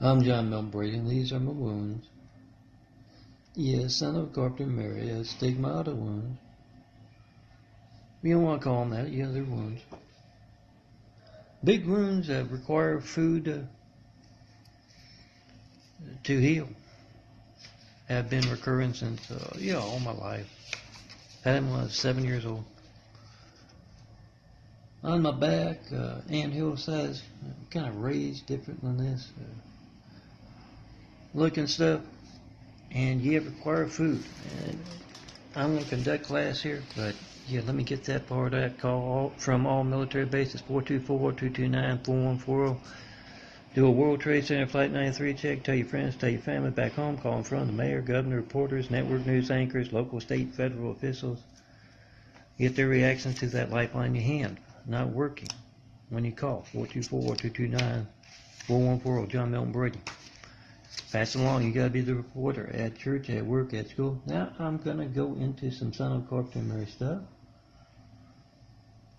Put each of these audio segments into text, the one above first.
I'm John Melton, and these are my wounds. Yes, son of a carpenter Mary, a stigmata wounds. You don't want to call them that, yeah, they're wounds. Big wounds that require food to heal have been recurring since, all my life. Had them when I was 7 years old. On my back, anthill size, kind of raised different than this. Looking stuff, and you require food. And I'm going to conduct class here, but yeah, let me get that part of that call from all military bases, 424-229-4140. Do a World Trade Center Flight 93 check. Tell your friends, tell your family back home. Call in front of the mayor, governor, reporters, network news anchors, local, state, federal officials. Get their reaction to that lifeline you hand. Not working when you call, 424-229-4140. John Melton Brady. Pass it along. You got to be the reporter at church, at work, at school. Now I'm going to go into some son of carpenter Mary stuff.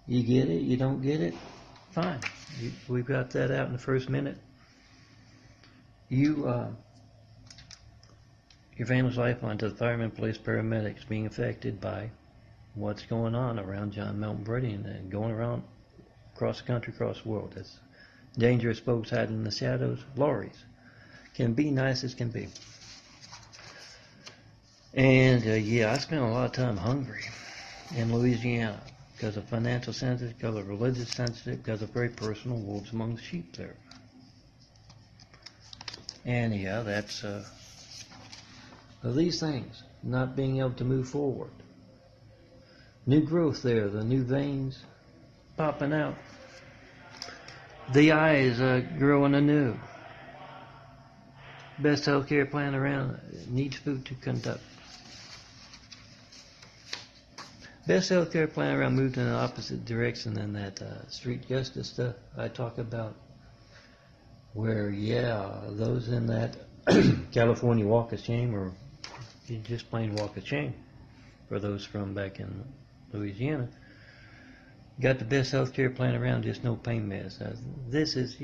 You get it? You don't get it? Fine. We've got that out in the first minute. Your family's lifeline to the firemen, police, paramedics being affected by what's going on around John Melton Brady and going around across the country, across the world. That's dangerous folks hiding in the shadows. Laurie's can be nice as can be. And I spent a lot of time hungry in Louisiana because of financial sensitive, because of religious sensitive, because of very personal wolves among the sheep there. And that's these things, not being able to move forward. New growth there, the new veins popping out. The eyes growing anew. Best healthcare plan around, needs food to conduct. Best healthcare plan around moved in the opposite direction than that street justice stuff I talk about, where those in that California walk of shame, or just plain walk of shame for those from back in Louisiana, got the best healthcare plan around, just no pain meds. This is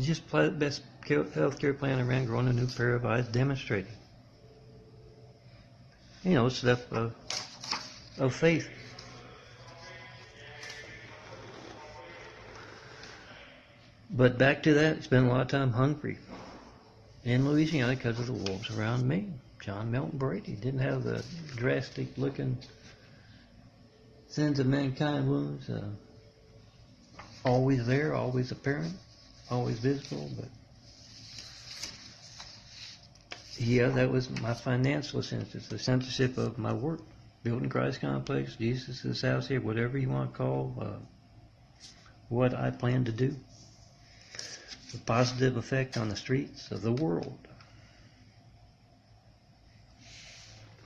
just best healthcare plan around, growing a new pair of eyes, demonstrating stuff of faith. But back to that, spent a lot of time hungry in Louisiana because of the wolves around me. John Melton Brady didn't have the drastic looking sins of mankind wounds, always there, always apparent, always visible, but that was my financial census, the censorship of my work. Building Christ Complex, Jesus' house here, whatever you want to call what I plan to do. The positive effect on the streets of the world.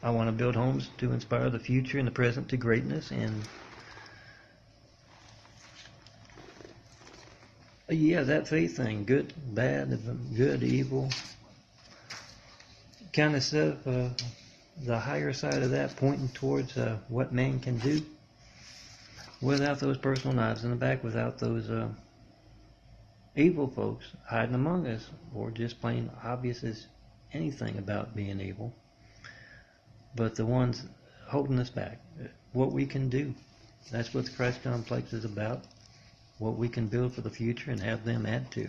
I want to build homes to inspire the future and the present to greatness, and that faith thing, good, bad, good, evil, kind of stuff, the higher side of that, pointing towards what man can do without those personal knives in the back, without those evil folks hiding among us, or just plain obvious as anything about being evil, but the ones holding us back, what we can do. That's what the Christ Complex is about, what we can build for the future and have them add to.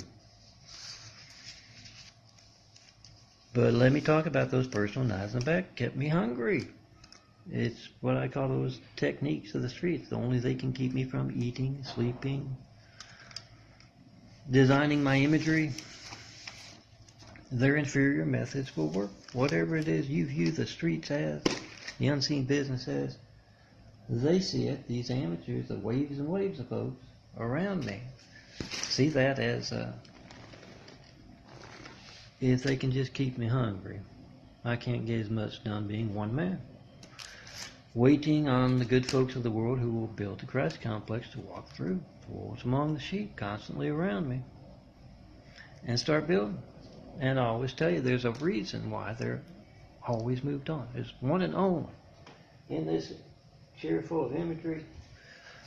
But let me talk about those personal knives in the back. Kept me hungry. It's what I call those techniques of the streets. Only they can keep me from eating, sleeping, designing my imagery. Their inferior methods will work. Whatever it is you view the streets as, the unseen business as, they see it, these amateurs, the waves and waves of folks around me, see that as if they can just keep me hungry. I can't get as much done being one man. Waiting on the good folks of the world who will build the Christ Complex to walk through, wolves among the sheep constantly around me, and start building. And I always tell you there's a reason why they're always moved on. There's one and only. In this chair full of imagery,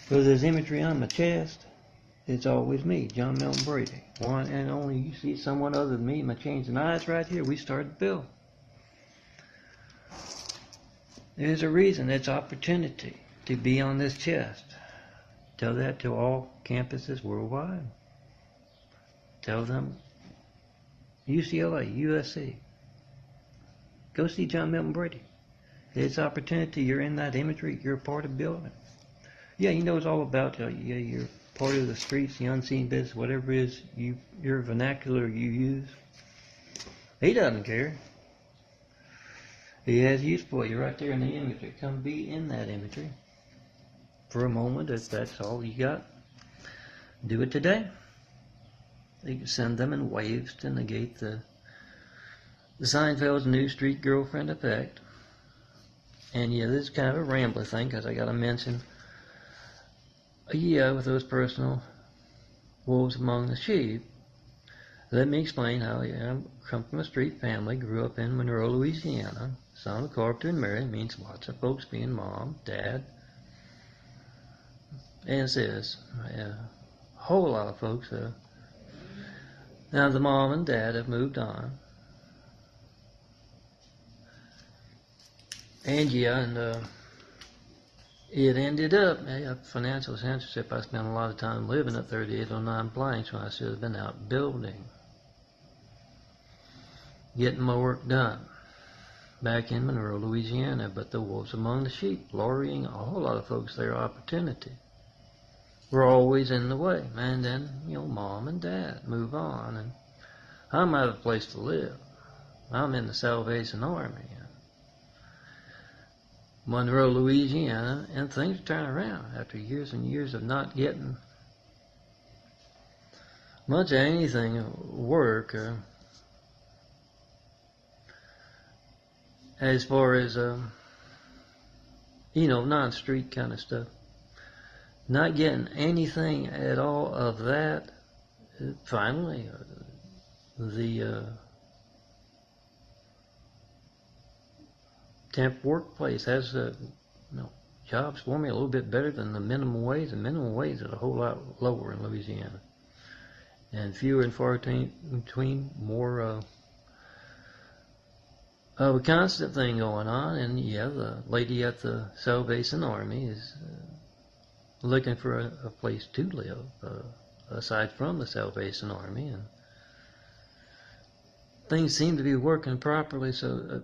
whether there's imagery on my chest, it's always me, John Melton Brady. One and only. You see someone other than me, my chains and eyes right here, we started the bill. There's a reason, it's opportunity to be on this chest. Tell that to all campuses worldwide. Tell them UCLA, USC. Go see John Melton Brady. It's opportunity. You're in that imagery. You're a part of building. Yeah, he knows all about you're part of the streets, the unseen business, whatever it is your vernacular you use. He doesn't care. He has use for you right there in the imagery. Come be in that imagery for a moment if that's all you got. Do it today. You can send them in waves to negate the Seinfeld's new street girlfriend effect. And yeah, this is kind of a rambler thing because I got to mention, with those personal wolves among the sheep. Let me explain how I come from a street family, grew up in Monroe, Louisiana. Son of a carpenter and married means lots of folks being mom, dad, and sis. A whole lot of folks. Now the mom and dad have moved on. And it ended up, financial censorship. I spent a lot of time living at 3809 Planks when I should have been out building, getting my work done back in Monroe, Louisiana. But the wolves among the sheep, Laurie and a whole lot of folks, their opportunity were always in the way. And then, mom and dad move on, and I'm out of a place to live. I'm in the Salvation Army, Monroe, Louisiana, and things turn around after years and years of not getting much of anything work. As far as, non-street kind of stuff. Not getting anything at all of that. Finally, the temp workplace has jobs for me a little bit better than the minimum wage. The minimum wage is a whole lot lower in Louisiana. And fewer and far between, more of a constant thing going on. And the lady at the Salvation Army is looking for a place to live aside from the Salvation Army, and things seem to be working properly. So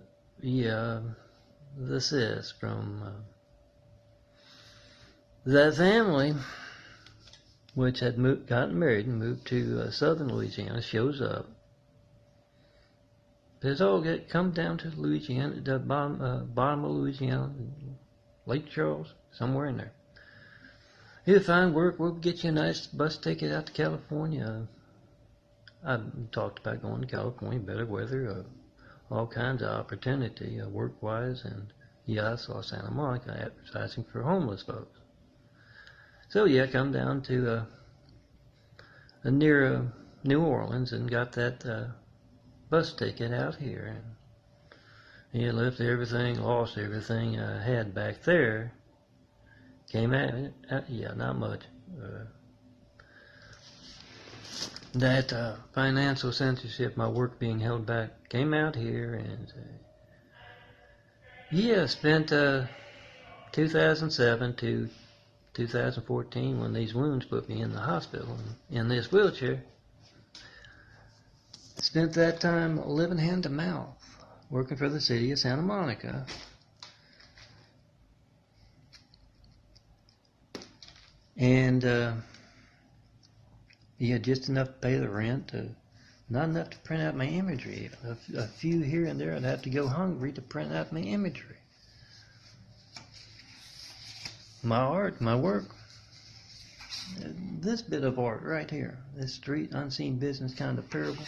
this is from that family which had gotten married and moved to southern Louisiana. Shows up. It's all come down to Louisiana, the bottom of Louisiana, Lake Charles, somewhere in there. You'll find work. We'll get you a nice bus ticket out to California. I've talked about going to California, better weather, all kinds of opportunity, work-wise, and I saw Santa Monica advertising for homeless folks. So come down to near New Orleans and got that bus ticket out here, and left everything, lost everything I had back there. Came out, not much. That financial censorship, my work being held back, came out here, and spent 2007 to 2014 when these wounds put me in the hospital in this wheelchair. Spent that time living hand to mouth, working for the city of Santa Monica. And just enough to pay the rent, not enough to print out my imagery. A few here and there, I'd have to go hungry to print out my imagery. My art, my work. This bit of art right here, this street unseen business kind of parable.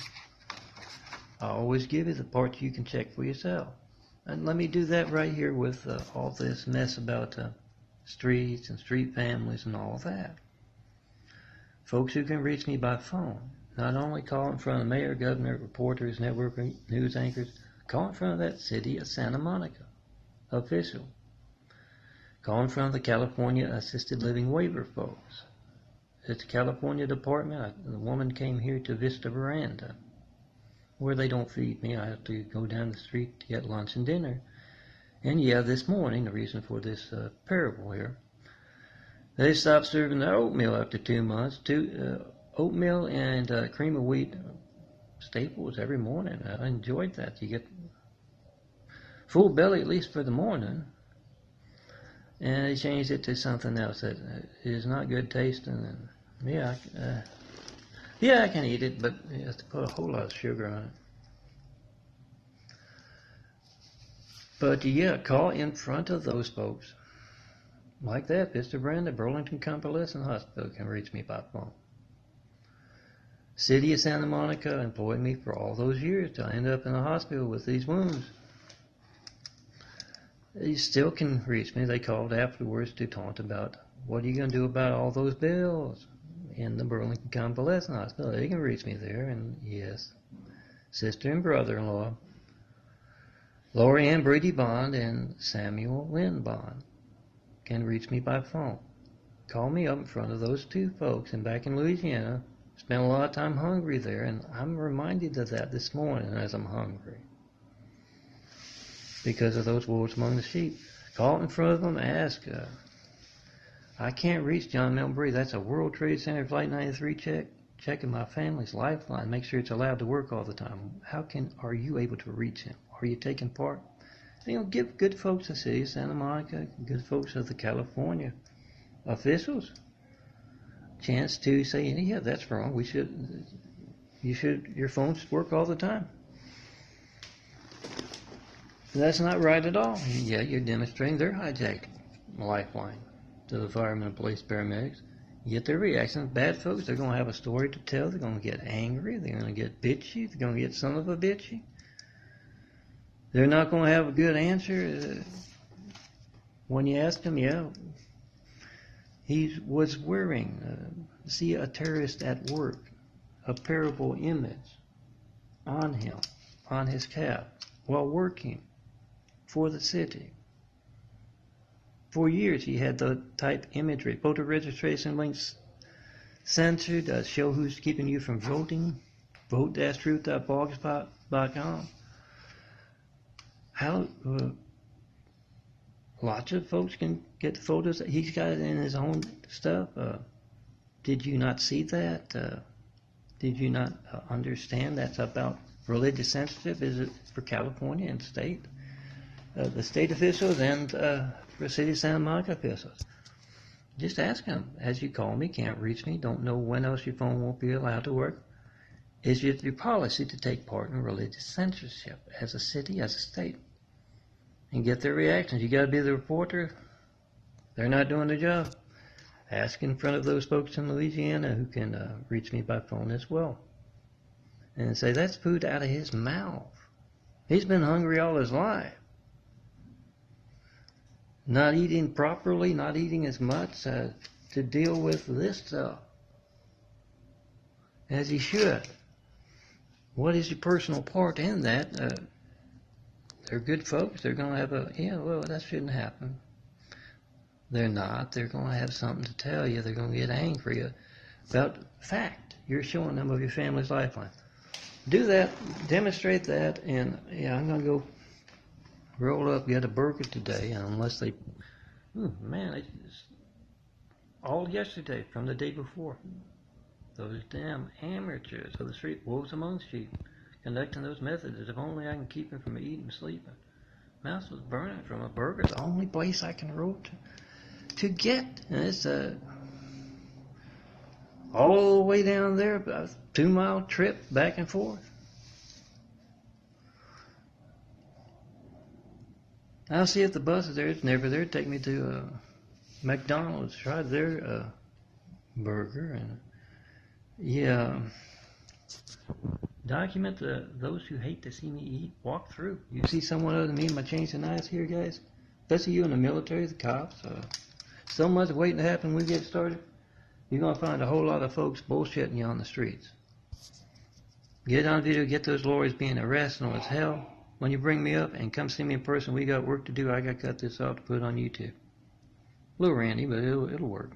I always give you the parts you can check for yourself. And let me do that right here with all this mess about streets and street families and all of that. Folks who can reach me by phone, not only call in front of the mayor, governor, reporters, network news anchors, call in front of that city of Santa Monica official. Call in front of the California Assisted Living Waiver folks. at the California department. The woman came here to Vista Veranda, where they don't feed me. I have to go down the street to get lunch and dinner. And yeah, this morning, the reason for this parable here, they stopped serving the oatmeal after 2 months. Oatmeal and cream of wheat staples every morning. I enjoyed that. You get full belly at least for the morning. And they changed it to something else that is not good tasting. And yeah, I can eat it, but you have to put a whole lot of sugar on it. But yeah, call in front of those folks. Like that, Vista Veranda, Burlington Convalescent Hospital can reach me by phone. City of Santa Monica employed me for all those years till I ended up in the hospital with these wounds. They still can reach me. They called afterwards to talk about what are you going to do about all those bills in the Burlington Convalescent Hospital. They can reach me there, and yes, sister and brother-in-law, Laurie and Brady Bond and Samuel Lynn Bond, can reach me by phone. Call me up in front of those two folks, and back in Louisiana, spent a lot of time hungry there, and I'm reminded of that this morning as I'm hungry because of those wolves among the sheep. Call in front of them, ask, I can't reach John Melton Brady. That's a World Trade Center Flight 93 checking my family's lifeline, make sure it's allowed to work all the time. Are you able to reach him? Are you taking part? Give good folks of the city of Santa Monica, good folks of the California officials chance to say, yeah, that's wrong. Your phones work all the time. That's not right at all. Yeah, you're demonstrating they're hijacking a lifeline to the firemen, police, paramedics. You get their reactions. Bad folks, they're going to have a story to tell. They're going to get angry. They're going to get bitchy. They're going to get son of a bitchy. They're not going to have a good answer. When you ask them, yeah, he was wearing, see a terrorist at work, a parable image on him, on his cap, while working for the city. For years he had the type imagery, voter registration links censored, show who's keeping you from voting, vote-truth.blogspot.com. How lots of folks can get the photos that he's got in his own stuff. Did you not see that? Did you not understand that's about religious censorship? Is it for California and state? The state officials and for city of Santa Monica officials. Just ask them, as you call me, can't reach me, don't know when else your phone won't be allowed to work. Is it your policy to take part in religious censorship as a city, as a state? And get their reactions. You got to be the reporter. They're not doing their job. Ask in front of those folks in Louisiana who can reach me by phone as well. And say, that's food out of his mouth. He's been hungry all his life. Not eating properly, not eating as much to deal with this stuff as he should. What is your personal part in that? They're good folks. They're going to have that shouldn't happen. They're not. They're going to have something to tell you. They're going to get angry about fact. You're showing them of your family's lifeline. Do that. Demonstrate that. And yeah, I'm going to go roll up, get a burger today. And unless they, all yesterday from the day before. Those damn amateurs of the street, wolves among sheep, conducting those methods. If only I can keep him from eating and sleeping. Mouth was burning from a burger. It's the only place I can roll to get. And it's all the way down there, about a 2-mile trip back and forth. I'll see if the bus is there. It's never there. Take me to McDonald's. Try their burger. And yeah, document those who hate to see me eat. Walk through. You see someone other than me, my chains and eyes here, guys? Especially you in the military, the cops. So much waiting to happen when we get started. You're going to find a whole lot of folks bullshitting you on the streets. Get on video, get those lawyers being arrested as hell. When you bring me up and come see me in person, we got work to do. I got to cut this off to put on YouTube. A little randy, but it'll work.